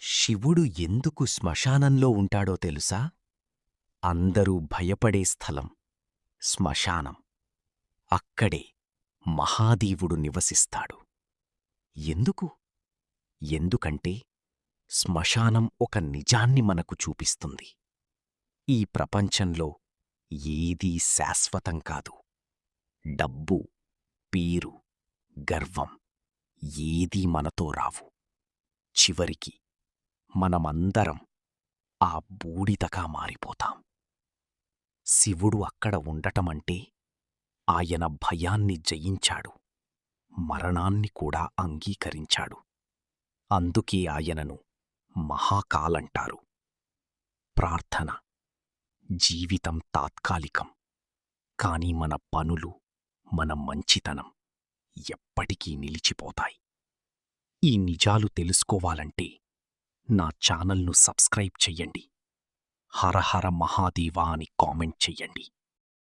శివుడు ఎందుకు శ్మశానంలో ఉంటాడో తెలుసా? అందరూ భయపడే స్థలం శ్మశానం. అక్కడే మహాదేవుడు నివసిస్తాడు. ఎందుకు? ఎందుకంటే శ్మశానం ఒక నిజాన్ని మనకు చూపిస్తుంది. ఈ ప్రపంచంలో ఏదీ శాశ్వతం కాదు. డబ్బు, పేరు, గర్వం ఏదీ మనతో రావు. చివరికి మనమందరం ఆ బూడిదగా మారిపోతాం. శివుడు అక్కడ ఉండటమంటే ఆయన భయాన్ని జయించాడు, మరణాన్ని కూడా అంగీకరించాడు. అందుకే ఆయనను మహాకాలంటారు. ప్రార్థన, జీవితం తాత్కాలికం, కాని మన పనులు, మన మంచితనం ఎప్పటికీ నిలిచిపోతాయి. ఈ నిజాలు తెలుసుకోవాలంటే నా ఛానల్ను సబ్స్క్రైబ్ చెయ్యండి. హర హర మహాదేవా అని కామెంట్ చెయ్యండి.